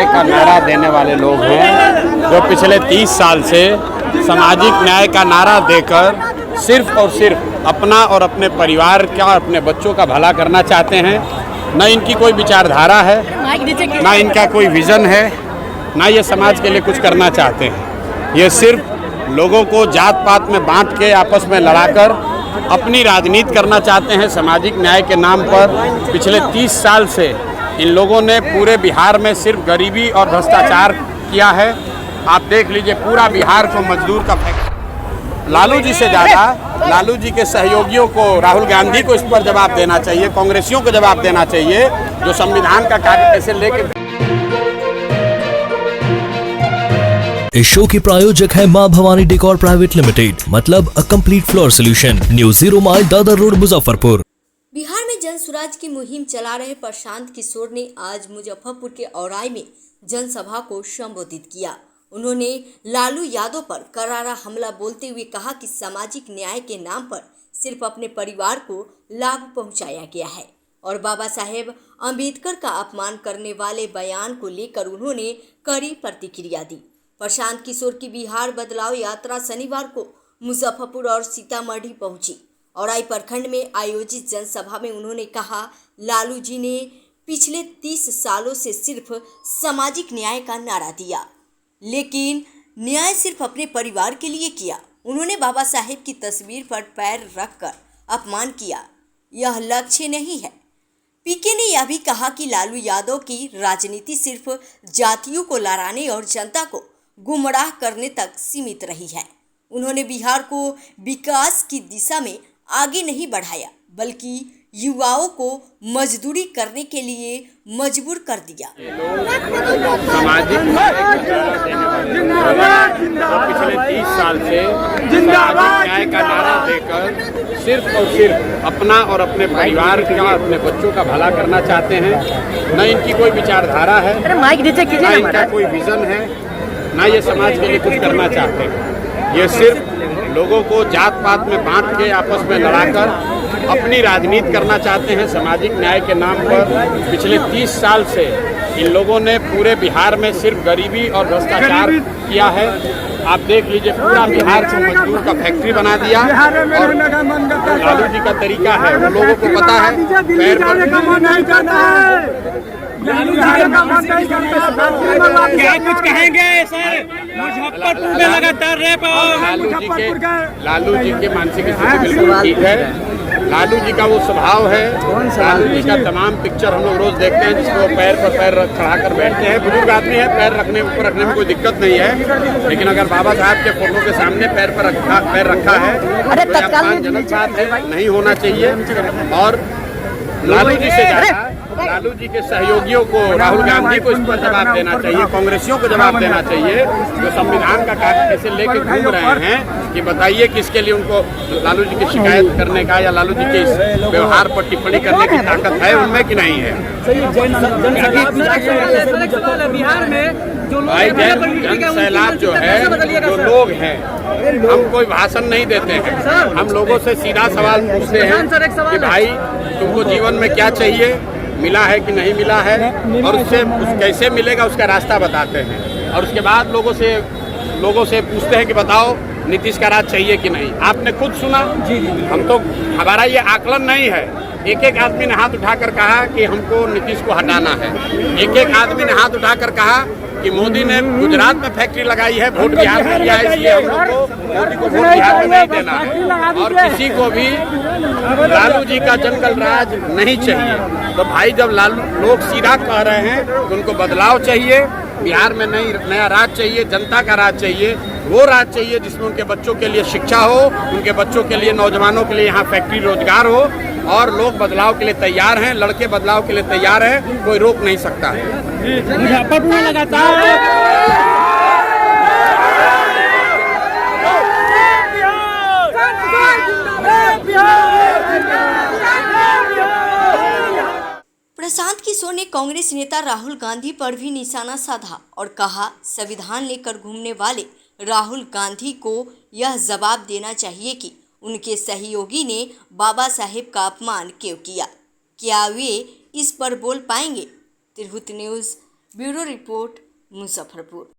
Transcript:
न्याय का नारा देने वाले लोग हैं, जो पिछले 30 साल से सामाजिक न्याय का नारा देकर सिर्फ और सिर्फ अपना और अपने परिवार का और अपने बच्चों का भला करना चाहते हैं। न इनकी कोई विचारधारा है, ना इनका कोई विज़न है, ना ये समाज के लिए कुछ करना चाहते हैं। ये सिर्फ लोगों को जात पात में बांट के आपस में लड़ाकर अपनी राजनीति करना चाहते हैं। सामाजिक न्याय के नाम पर पिछले 30 साल से इन लोगों ने पूरे बिहार में सिर्फ गरीबी और भ्रष्टाचार किया है। आप देख लीजिए, पूरा बिहार को मजदूर का लालू जी से ज़्यादा लालू जी के सहयोगियों को, राहुल गांधी को इस पर जवाब देना चाहिए, कांग्रेसियों को जवाब देना चाहिए, जो संविधान का कार्य कैसे लेके। इस शो के प्रायोजक है मां भवानी डेकोर प्राइवेट लिमिटेड, मतलब a complete floor solution, new 0 mile Dadar road, Muzaffarpur. Bihar में जन स्वराज की मुहिम चला रहे प्रशांत किशोर ने आज मुजफ्फरपुर के औराई में जनसभा को संबोधित किया। उन्होंने लालू यादव पर करारा हमला बोलते हुए कहा कि सामाजिक न्याय के नाम पर सिर्फ अपने परिवार को लाभ पहुंचाया गया है और बाबा साहेब अम्बेडकर का अपमान करने वाले बयान को लेकर उन्होंने कड़ी प्रतिक्रिया दी। प्रशांत किशोर की बिहार बदलाव यात्रा शनिवार को मुजफ्फरपुर और सीतामढ़ी पहुंची। औराई प्रखंड में आयोजित जनसभा में उन्होंने कहा, लालू जी ने पिछले 30 सालों से सिर्फ सामाजिक न्याय का नारा दिया, लेकिन न्याय सिर्फ अपने परिवार के लिए किया। उन्होंने बाबा साहेब की तस्वीर पर पैर रखकर अपमान किया, यह लक्ष्य नहीं है। पीके ने यह भी कहा कि लालू यादव की राजनीति सिर्फ जातियों को लड़ाने और जनता को गुमराह करने तक सीमित रही है। उन्होंने बिहार को विकास की दिशा में आगे नहीं बढ़ाया, बल्कि युवाओं को मजदूरी करने के लिए मजबूर कर दिया। सामाजिक पिछले 30 साल से सामाजिक न्याय का नारा देकर सिर्फ और सिर्फ अपना और अपने परिवार का और अपने बच्चों का भला करना चाहते हैं। न इनकी कोई विचारधारा है, न इनका कोई विज़न है, ना ये समाज के लिए कुछ करना चाहते हैं। ये सिर्फ लोगों को जात पात में बांट के आपस में लड़ाकर अपनी राजनीति करना चाहते हैं। सामाजिक न्याय के नाम पर पिछले 30 साल से इन लोगों ने पूरे बिहार में सिर्फ गरीबी और भ्रष्टाचार किया है। आप देख लीजिए, पूरा बिहार को मजदूर का फैक्ट्री बना दिया। और लालू जी का तरीका है, उन लोगों को पता है, पैर पर क्या कुछ कहेंगे सर? मुजफ्फरपुर में लगातार रेप। लालू जी के मानसिक स्थिति बिल्कुल ठीक है। लालू जी का वो स्वभाव है। लालू जी का तमाम पिक्चर हम लोग रोज देखते हैं, जिसको पैर पर पैर चढ़ा कर बैठते हैं। बुजुर्ग आदमी है, पैर रखने ऊपर रखने में कोई दिक्कत नहीं है, लेकिन अगर बाबा साहब के फोटो के सामने पैर रखा है तो यह अपमानजनक बात है, नहीं होना चाहिए। और लालू जी से ज़्यादा लालू जी के सहयोगियों को, राहुल गांधी को इस पर जवाब देना चाहिए, कांग्रेसियों को जवाब देना चाहिए, जो संविधान का कार्य कैसे लेके घूम रहे हैं। कि बताइए किसके लिए उनको लालू जी की शिकायत करने का या लालू जी के इस व्यवहार पर टिप्पणी करने की ताकत है उनमें कि नहीं है? बिहार में जो भाई जन सैलाब जो है, जो लोग हैं, हम कोई भाषण नहीं देते हैं, हम लोगों से सीधा सवाल पूछते हैं कि भाई तुमको जीवन में क्या चाहिए, मिला है कि नहीं मिला है, और उससे कैसे मिलेगा उसका रास्ता बताते हैं। और उसके बाद लोगों से पूछते हैं कि बताओ नीतीश का राज चाहिए कि नहीं। आपने खुद सुना, हम तो, हमारा ये आकलन नहीं है। एक एक आदमी ने हाथ उठाकर कहा कि हमको नीतीश को हटाना है। एक एक आदमी ने हाथ उठाकर कहा कि मोदी ने गुजरात में फैक्ट्री लगाई है, वोट बिहार में किया है, इसलिए हम लोग को मोदी को वोट बिहार में नहीं देना है। और किसी को भी लालू जी का जंगल राज नहीं चाहिए। तो भाई जब लालू लोग सीधा कह रहे हैं तो उनको बदलाव चाहिए, बिहार में नया राज चाहिए, जनता का राज चाहिए, वो राज चाहिए जिसमें उनके बच्चों के लिए शिक्षा हो, उनके बच्चों के लिए, नौजवानों के लिए यहाँ फैक्ट्री रोजगार हो, और लोग बदलाव के लिए तैयार हैं, लड़के बदलाव के लिए तैयार हैं, कोई रोक नहीं सकता है। मुजफ्फरपुर में लगातार प्रशांत किशोर ने कांग्रेस नेता राहुल गांधी पर भी निशाना साधा और कहा, संविधान लेकर घूमने वाले राहुल गांधी को यह जवाब देना चाहिए कि उनके सहयोगी ने बाबा साहेब का अपमान क्यों किया। क्या वे इस पर बोल पाएंगे? Tirhut news bureau report, Muzaffarpur.